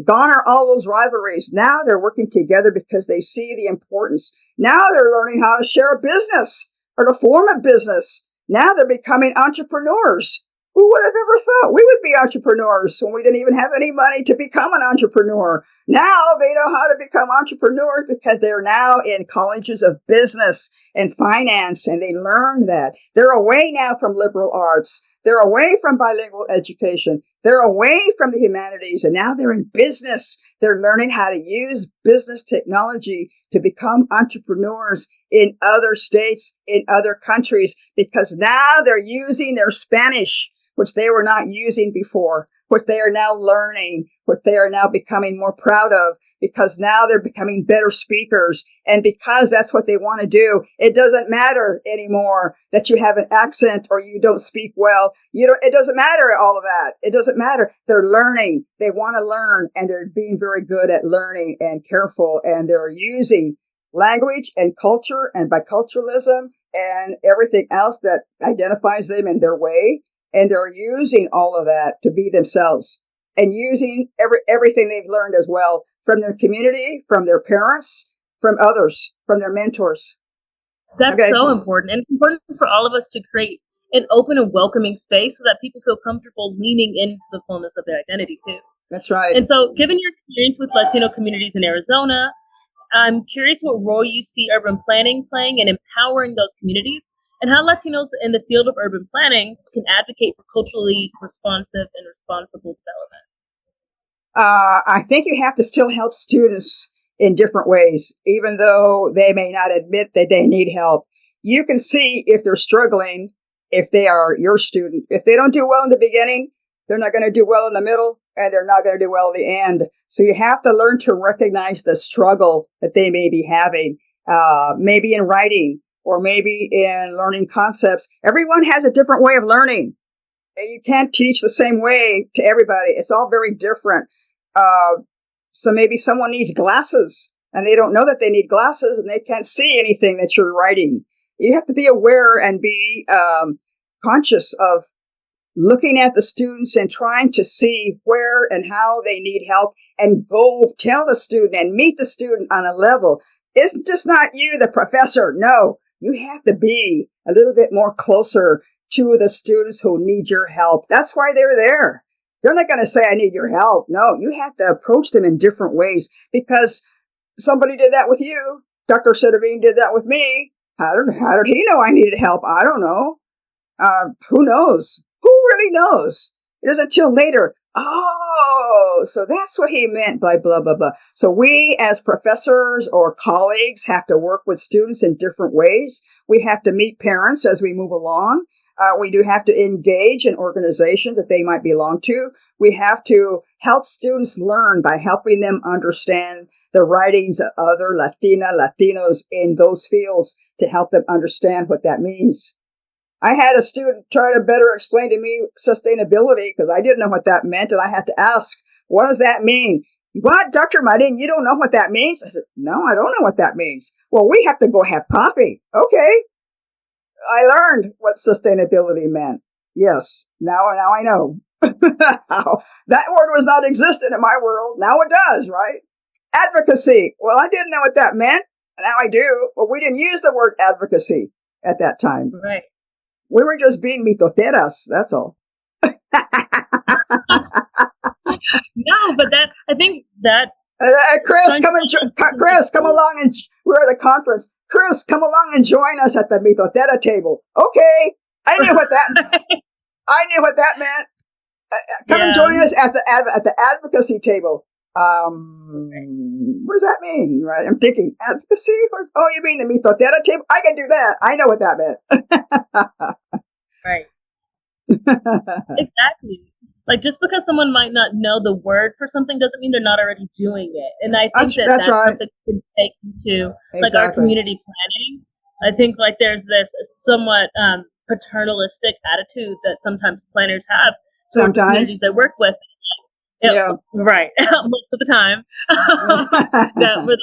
Gone are all those rivalries. Now they're working together because they see the importance. Now they're learning how to share a business or to form a business. Now they're becoming entrepreneurs. Who would have ever thought we would be entrepreneurs when we didn't even have any money to become an entrepreneur? Now they know how to become entrepreneurs because they're now in colleges of business and finance, and they learn that. They're away now from liberal arts. They're away from bilingual education. They're away from the humanities, and now they're in business. They're learning how to use business technology to become entrepreneurs in other states, in other countries, because now they're using their Spanish, which they were not using before, which they are now learning, what they are now becoming more proud of, because now they're becoming better speakers. And because that's what they want to do, it doesn't matter anymore that you have an accent or you don't speak well. It doesn't matter, all of that. It doesn't matter. They're learning. They want to learn, and they're being very good at learning and careful, and they're using language and culture and biculturalism and everything else that identifies them in their way. And they're using all of that to be themselves, and using everything they've learned as well from their community, from their parents, from others, from their mentors. That's so important. And it's important for all of us to create an open and welcoming space so that people feel comfortable leaning into the fullness of their identity too. That's right. And so, given your experience with Latino communities in Arizona, I'm curious what role you see urban planning playing in empowering those communities, and how Latinos in the field of urban planning can advocate for culturally responsive and responsible development. I think you have to still help students in different ways, even though they may not admit that they need help. You can see if they're struggling, if they are your student. If they don't do well in the beginning, they're not going to do well in the middle, and they're not going to do well in the end. So you have to learn to recognize the struggle that they may be having, maybe in writing or maybe in learning concepts. Everyone has a different way of learning. You can't teach the same way to everybody. It's all very different. So maybe someone needs glasses and they don't know that they need glasses and they can't see anything that you're writing. You have to be aware and be conscious of looking at the students and trying to see where and how they need help and go tell the student and meet the student on a level. It's just not you, the professor. No, you have to be a little bit more closer to the students who need your help. That's why they're there. They're not going to say, I need your help. No, you have to approach them in different ways because somebody did that with you. Dr. Cedeño did that with me. How did he know I needed help? I don't know. Who knows? Who really knows? It isn't until later. Oh, so that's what he meant by blah, blah, blah. So we as professors or colleagues have to work with students in different ways. We have to meet parents as we move along. We do have to engage in organizations that they might belong to. We have to help students learn by helping them understand the writings of other Latinos in those fields to help them understand what that means. I had a student try to better explain to me sustainability because I didn't know what that meant, and I had to ask, what does that mean? What, Dr. Marin, you don't know what that means? I said, no, I don't know what that means. Well, we have to go have coffee. Okay. I learned what sustainability meant. Yes, now I know. That word was not existent in my world. Now it does, right? Advocacy. Well, I didn't know what that meant. Now I do. But we didn't use the word advocacy at that time. Right. We were just being mitoteras, that's all. No, but I think that... Chris, come along and... We're at a conference. Chris, come along and join us at the mitotera table. Okay, I knew what that meant. Come and join us at the advocacy table. What does that mean? Right? I'm thinking advocacy. Oh, you mean the mitotera table? I can do that. I know what that meant. Right. Exactly. Like just because someone might not know the word for something doesn't mean they're not already doing it. And I think that's right. Something we can take into like our community planning. I think like there's this somewhat paternalistic attitude that sometimes planners have towards communities they work with. Yeah. Right. Most of the time. That we're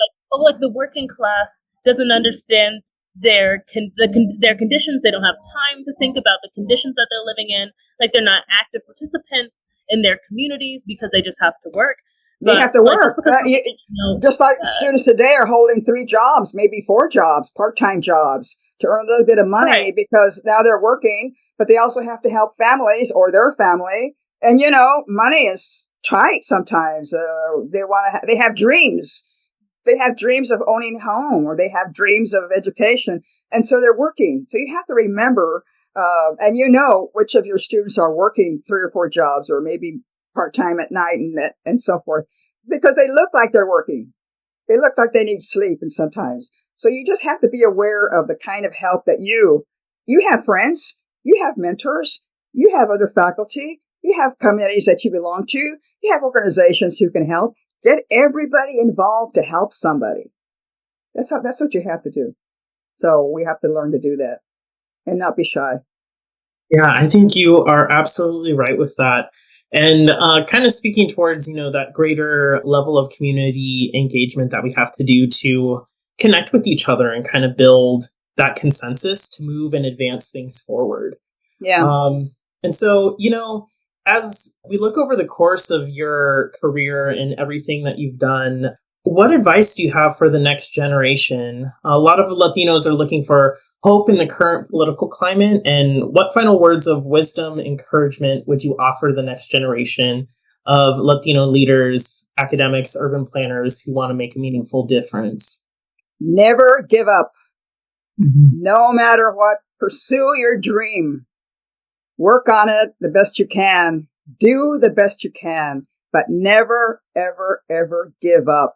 like the working class doesn't understand their conditions. They don't have time to think about the conditions that they're living in. Like they're not active participants in their communities because they just have to work. They have to work. Just like students today are holding 3 jobs, maybe 4 jobs, part-time jobs to earn a little bit of money because now they're working, but they also have to help families or their family. And, money is tight sometimes. They have dreams. They have dreams of owning a home or they have dreams of education. And so they're working. So you have to remember, and which of your students are working 3 or 4 jobs or maybe part-time at night and so forth, because they look like they're working. They look like they need sleep and sometimes. So you just have to be aware of the kind of help that you have friends, you have mentors, you have other faculty, you have communities that you belong to, you have organizations who can help. Get everybody involved to help somebody. That's what you have to do. So we have to learn to do that and not be shy. Yeah, I think you are absolutely right with that. And kind of speaking towards, that greater level of community engagement that we have to do to connect with each other and kind of build that consensus to move and advance things forward. Yeah. And so, as we look over the course of your career and everything that you've done, what advice do you have for the next generation? A lot of Latinos are looking for hope in the current political climate. And what final words of wisdom, encouragement would you offer the next generation of Latino leaders, academics, urban planners who want to make a meaningful difference? Never give up. Mm-hmm. No matter what, pursue your dream. Work on it the best you can. Do the best you can, but never, ever, ever give up.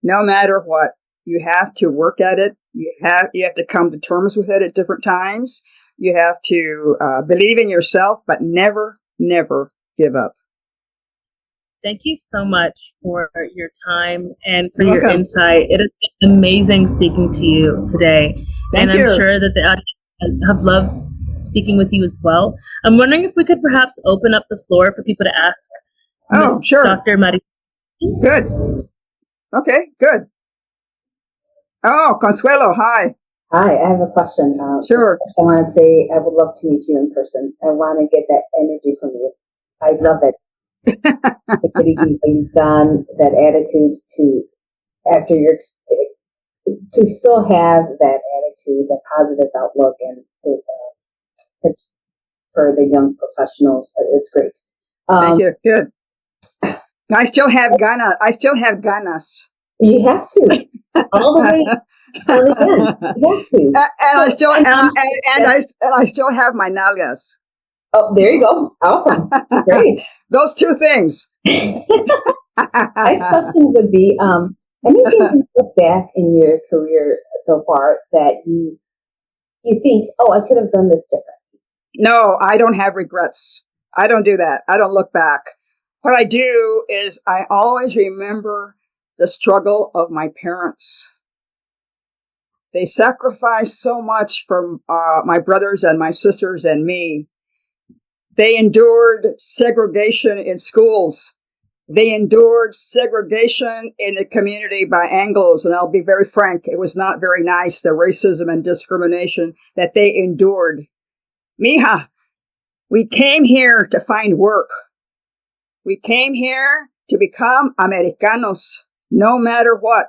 No matter what, you have to work at it. You have to come to terms with it at different times. You have to believe in yourself, but never, never give up. Thank you so much for your time and for your insight. It has been amazing speaking to you today. Thank you. I'm sure that the audience have loved speaking with you as well. I'm wondering if we could perhaps open up the floor for people to ask. Oh, sure. Dr. Marin. Good. Okay, good. Oh, Consuelo, hi. Hi, I have a question. Sure. I want to say I would love to meet you in person. I want to get that energy from you. I love it. What you've done, that attitude to after your to still have that attitude, that positive outlook, and those tips for the young professionals. It's great. Thank you. Good. I still have ganas. You have to all the way. Till the end. You have to. And I still have my nalgas. Oh, there you go. Awesome. Great. Those two things. My question would be, anything you look back in your career so far that you think, oh, I could have done this different? No, I don't have regrets. I don't do that. I don't look back. What I do is I always remember the struggle of my parents. They sacrificed so much for my brothers and my sisters and me. They endured segregation in schools. They endured segregation in the community by Anglos. And I'll be very frank, it was not very nice, the racism and discrimination that they endured. Mija, we came here to find work. We came here to become Americanos, no matter what.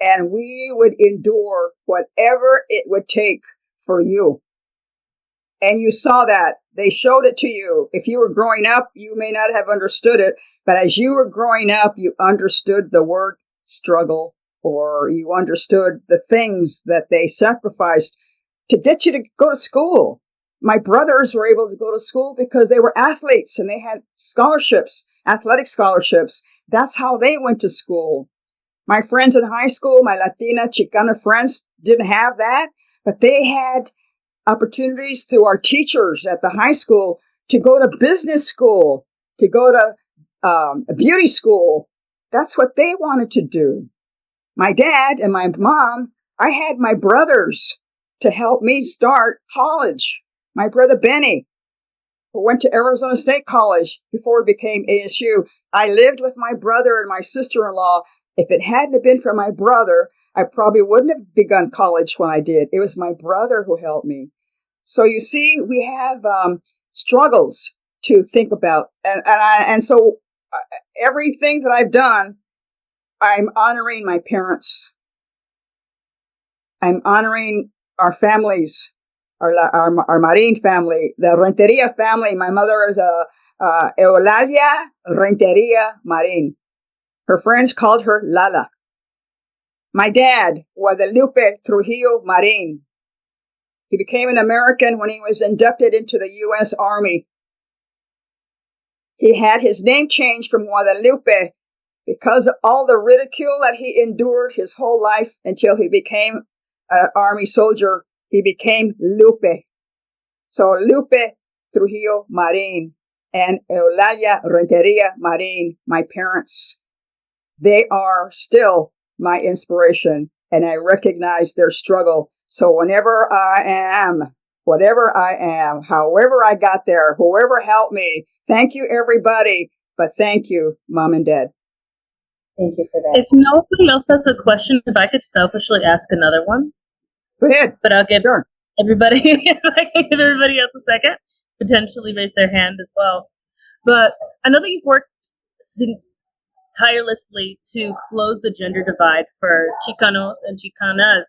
And we would endure whatever it would take for you. And you saw that. They showed it to you. If you were growing up, you may not have understood it. But as you were growing up, you understood the word struggle, or you understood the things that they sacrificed to get you to go to school. My brothers were able to go to school because they were athletes and they had scholarships, athletic scholarships. That's how they went to school. My friends in high school, my Latina, Chicana friends didn't have that, but they had opportunities through our teachers at the high school to go to business school, to go to beauty school. That's what they wanted to do. My dad and my mom, I had my brothers to help me start college. My brother Benny, who went to Arizona State College before it became ASU. I lived with my brother and my sister-in-law. If it hadn't been for my brother, I probably wouldn't have begun college when I did. It was my brother who helped me. So you see, we have struggles to think about. And so everything that I've done, I'm honoring my parents. I'm honoring our families, our Marin family, the Renteria family. My mother is Eulalia Renteria Marin. Her friends called her Lala. My dad, Guadalupe Trujillo Marin. He became an American when he was inducted into the U.S. Army. He had his name changed from Guadalupe because of all the ridicule that he endured his whole life until he became an Army soldier. He became Lupe. So Lupe Trujillo Marin and Eulalia Renteria Marin, my parents, they are still my inspiration, and I recognize their struggle. So whatever I am, however I got there, whoever helped me, thank you, everybody, but thank you, Mom and Dad. Thank you for that. If nobody else has a question, if I could selfishly ask another one. Go ahead. But I'll give everybody else a second, potentially raise their hand as well. But I know that you've worked tirelessly to close the gender divide for Chicanos and Chicanas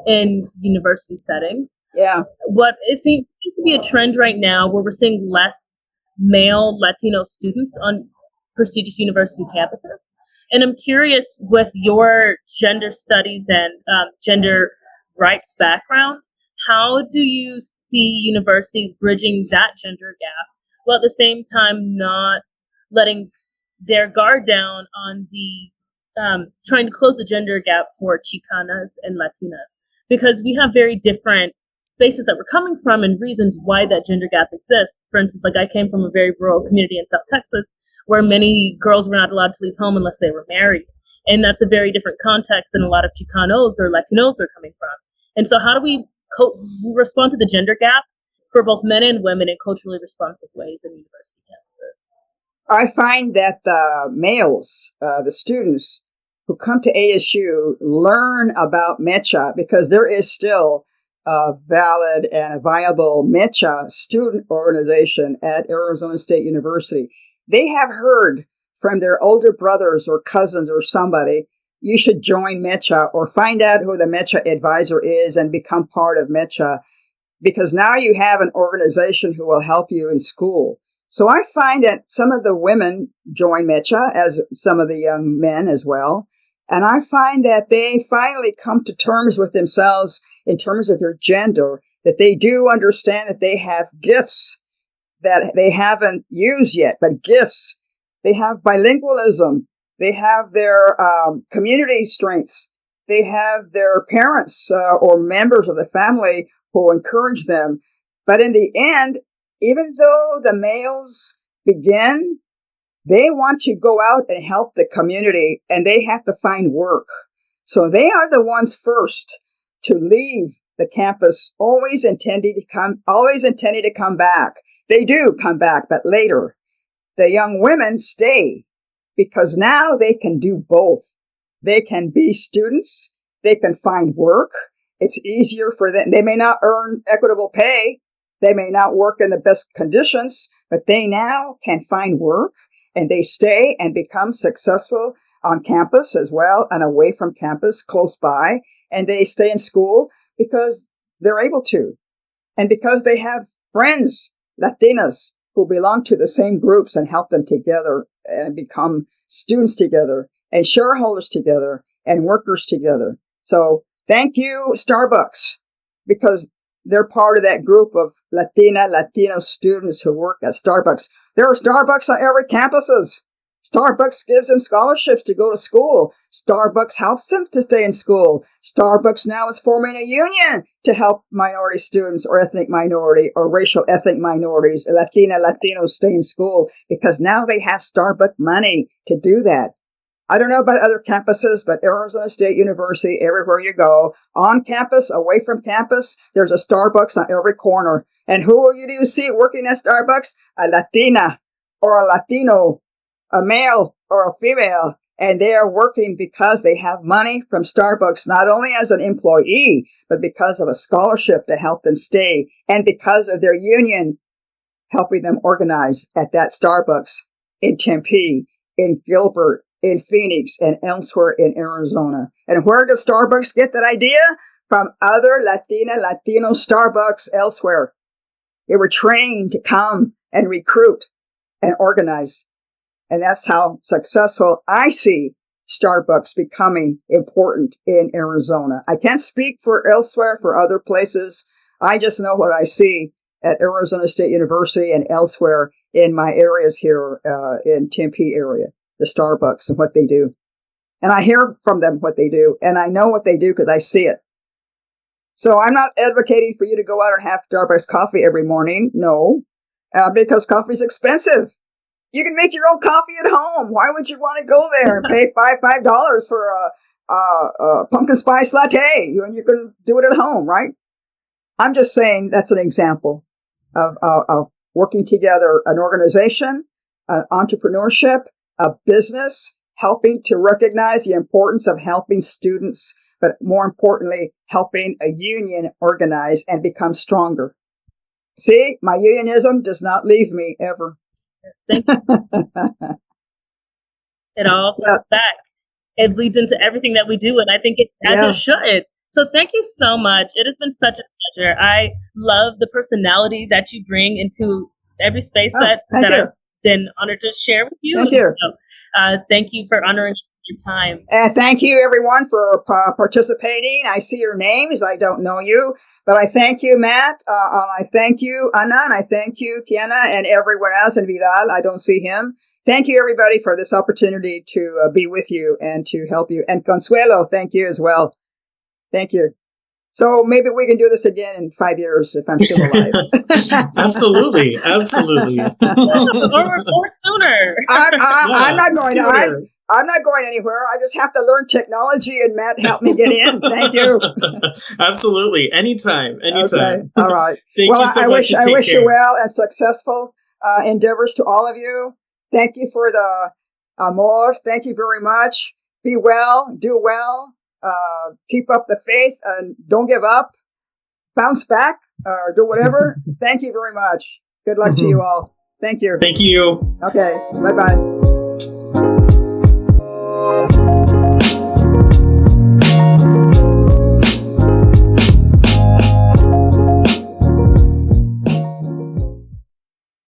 in university settings. Yeah. What it seems to be a trend right now where we're seeing less male Latino students on prestigious university campuses. And I'm curious, with your gender studies and gender rights background, how do you see universities bridging that gender gap while at the same time not letting their guard down on the trying to close the gender gap for Chicanas and Latinas? Because we have very different spaces that we're coming from and reasons why that gender gap exists. For instance, like I came from a very rural community in South Texas where many girls were not allowed to leave home unless they were married. And that's a very different context than a lot of Chicanos or Latinos are coming from. And so how do we respond to the gender gap for both men and women in culturally responsive ways in university campuses? I find that the males, the students who come to ASU, learn about Mecha because there is still a valid and a viable MECHA student organization at Arizona State University. They have heard from their older brothers or cousins or somebody, you should join MECHA or find out who the MECHA advisor is and become part of MECHA, because now you have an organization who will help you in school. So I find that some of the women join MECHA, as some of the young men as well. And I find that they finally come to terms with themselves in terms of their gender, that they do understand that they have gifts that they haven't used yet, but gifts. They have bilingualism. They have their community strengths. They have their parents or members of the family who encourage them. But in the end, even though the males begin, they want to go out and help the community, and they have to find work. So they are the ones first to leave the campus, always intending to come back. They do come back, but later. The young women stay because now they can do both. They can be students. They can find work. It's easier for them. They may not earn equitable pay. They may not work in the best conditions, but they now can find work, and they stay and become successful on campus as well and away from campus, close by. And they stay in school because they're able to. And because they have friends, Latinas, who belong to the same groups and help them together and become students together and shareholders together and workers together. So thank you, Starbucks, because they're part of that group of Latino students who work at Starbucks. There are Starbucks on every campuses. Starbucks gives them scholarships to go to school. Starbucks helps them to stay in school. Starbucks now is forming a union to help minority students or ethnic minority or racial ethnic minorities, Latinos stay in school because now they have Starbucks money to do that. I don't know about other campuses, but Arizona State University, everywhere you go, on campus, away from campus, there's a Starbucks on every corner. And who will you see working at Starbucks? A Latina or a Latino, a male or a female. And they are working because they have money from Starbucks, not only as an employee, but because of a scholarship to help them stay, and because of their union helping them organize at that Starbucks in Tempe, in Gilbert, in Phoenix, and elsewhere in Arizona. And where does Starbucks get that idea? From other Latino Starbucks elsewhere. They were trained to come and recruit and organize. And that's how successful I see Starbucks becoming important in Arizona. I can't speak for elsewhere, for other places. I just know what I see at Arizona State University and elsewhere in my areas here in Tempe area, the Starbucks and what they do. And I hear from them what they do, and I know what they do because I see it. So I'm not advocating for you to go out and have Starbucks coffee every morning. No, because coffee is expensive. You can make your own coffee at home. Why would you want to go there and pay $5 for a pumpkin spice latte? You can do it at home, right? I'm just saying that's an example of working together, an organization, entrepreneurship, a business, helping to recognize the importance of helping students, but more importantly, helping a union organize and become stronger. See, my unionism does not leave me ever. Yes, thank you. It all comes back. It leads into everything that we do, and I think it should. So thank you so much. It has been such a pleasure. I love the personality that you bring into every space that I've been honored to share with you. Thank you. So, thank you for honoring your time. And thank you, everyone, for participating. I see your names. I don't know you, but I thank you, Matt. I thank you, Ana, and I thank you, Keyanna, and everyone else, and Vidal. I don't see him. Thank you, everybody, for this opportunity to be with you and to help you. And Consuelo, thank you as well. Thank you. So maybe we can do this again in 5 years if I'm still alive. Absolutely. or sooner. I'm not going sooner. I'm not going anywhere. I just have to learn technology, and Matt helped me get in. Thank you. Absolutely. Anytime. Okay. All right. Thank you so much. I wish you well and successful endeavors to all of you. Thank you for the amor. Thank you very much. Be well. Do well. Keep up the faith and don't give up. bounce back or do whatever. Thank you very much. Good luck to you all. Thank you. Thank you. Okay. Bye-bye.